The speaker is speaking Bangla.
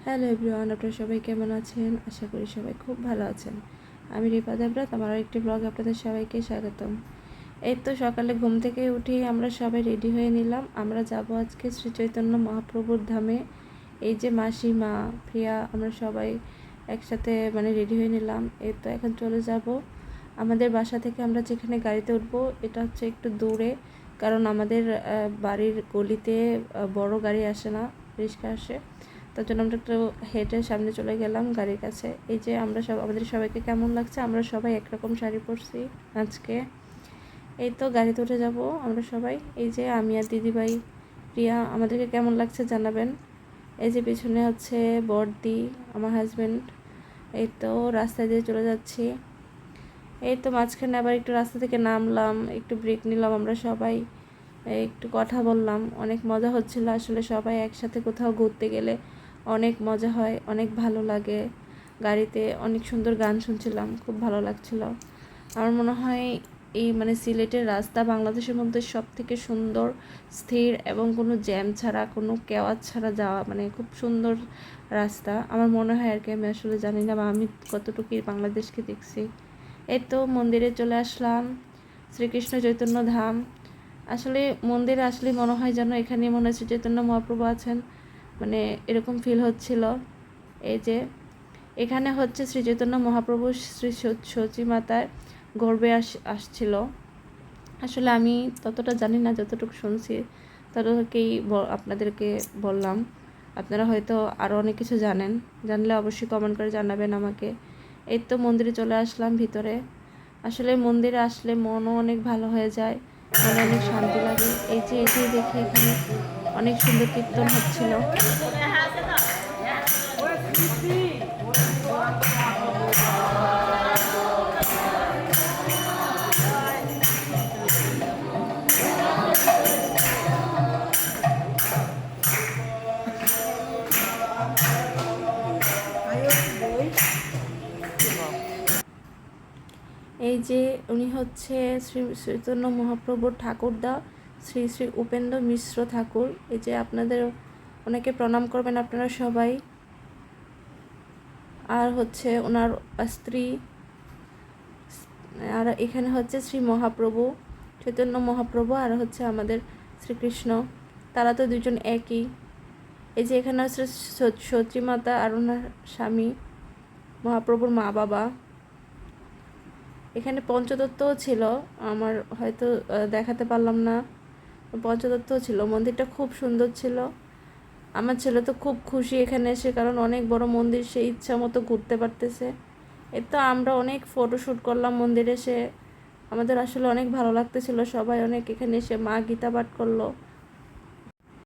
হ্যালো এভরিওয়ান, আপনারা সবাই কেমন আছেন? আশা করি সবাই খুব ভালো আছেন। আমি রিপা দেবরাত, আমার আরেকটি ব্লগে আপনাদের সবাইকে স্বাগতম। এই তো সকালে ঘুম থেকে উঠেই আমরা সবাই রেডি হয়ে নিলাম। আমরা যাব আজকে শ্রী চৈতন্য মহাপ্রভুর ধামে। এই যে মাসি, মা, প্রিয়া, আমরা সবাই একসাথে রেডি হয়ে নিলাম। এই তো এখন চলে যাব আমাদের বাসা থেকে। আমরা যেখানে গাড়িতে উঠবো এটা হচ্ছে একটু দূরে, কারণ আমাদের বাড়ির গলিতে বড় গাড়ি আসে না, রিক্সা আসে। তার জন্য আমরা একটু হেঁটে সামনে চলে গেলাম গাড়ির কাছে। এই যে আমরা আমাদের সবাইকে কেমন লাগছে, আমরা সবাই একরকম শাড়ি পরছি আজকে। এই তো গাড়িতে উঠে যাব আমরা সবাই। এই যে আমি আর দিদিভাই প্রিয়া, আমাদেরকে কেমন লাগছে জানাবেন। এই যে পিছনে হচ্ছে বড়দি, আমার হাজব্যান্ড। এই তো রাস্তা দিয়ে চলে যাচ্ছি। এই তো মাঝখানে আবার একটু রাস্তা থেকে নামলাম, একটু ব্রেক নিলাম, আমরা সবাই একটু কথা বললাম। অনেক মজা হচ্ছিল। আসলে সবাই একসাথে কোথাও ঘুরতে গেলে অনেক মজা হয়, অনেক ভালো লাগে। গাড়িতে অনেক সুন্দর গান শুনছিলাম, খুব ভালো লাগছিল। আমার মনে হয় এই সিলেটের রাস্তা বাংলাদেশের মধ্যে সব থেকে সুন্দর, স্থির এবং কোনো জ্যাম ছাড়া, কোনো কেওয়াজ ছাড়া যাওয়া, খুব সুন্দর রাস্তা আমার মনে হয় আর কি। আমি আসলে জানি না বা আমি কতটুকু বাংলাদেশকে দেখছি। এই তো মন্দিরে চলে আসলাম, শ্রীকৃষ্ণ চৈতন্য ধাম। আসলে মন্দিরে আসলে মনে হয় যেন এখানে মনে হচ্ছে চৈতন্য মহাপ্রভু আছেন, এরকম ফিল হচ্ছিল। এই যে এখানে হচ্ছে শ্রী চৈতন্য মহাপ্রভু শ্রী সচী মাতার গর্ভে আসছিল। আসলে আমি ততটা জানি না, যতটুকু শুনছি ততটুকুই আপনাদেরকে বললাম। আপনারা হয়তো আরও অনেক কিছু জানেন, জানলে অবশ্যই কমেন্ট করে জানাবেন আমাকে। এই তো মন্দিরে চলে আসলাম ভিতরে। আসলে মন্দিরে আসলে মনও অনেক ভালো হয়ে যায়, মনে অনেক শান্তি লাগে। এই যে এটাই দেখি এখানে অনেক সুন্দর কীর্তন হচ্ছিল। এই যে উনি হচ্ছে শ্রী চৈতন্য মহাপ্রভুর ঠাকুরদা, শ্রী শ্রী উপেন্দ্র মিশ্র ঠাকুর। এই যে আপনাদের ওনাকে প্রণাম করবেন আপনারা সবাই। আর হচ্ছে ওনার স্ত্রী। আর এখানে হচ্ছে শ্রী মহাপ্রভু, চৈতন্য মহাপ্রভু, আর হচ্ছে আমাদের শ্রীকৃষ্ণ। তারা তো দুজন একই। এই যে এখানে হচ্ছে সচী মাতা আর ওনার স্বামী, মহাপ্রভুর মা বাবা। এখানে পঞ্চতত্ত্বও ছিল, আমার হয়তো দেখাতে পারলাম না। পঞ্চতত্ত্বও ছিল, মন্দিরটা খুব সুন্দর ছিল। আমার ছেলে তো খুব খুশি এখানে এসে, কারণ অনেক বড় মন্দির, সে ইচ্ছা মতো ঘুরতে পারতেছে। এই তো আমরা অনেক ফটোশ্যুট করলাম মন্দিরে এসে। আমাদের আসলে অনেক ভালো লাগতেছিল, সবাই অনেক এখানে এসে মা গীতা পাঠ করলো।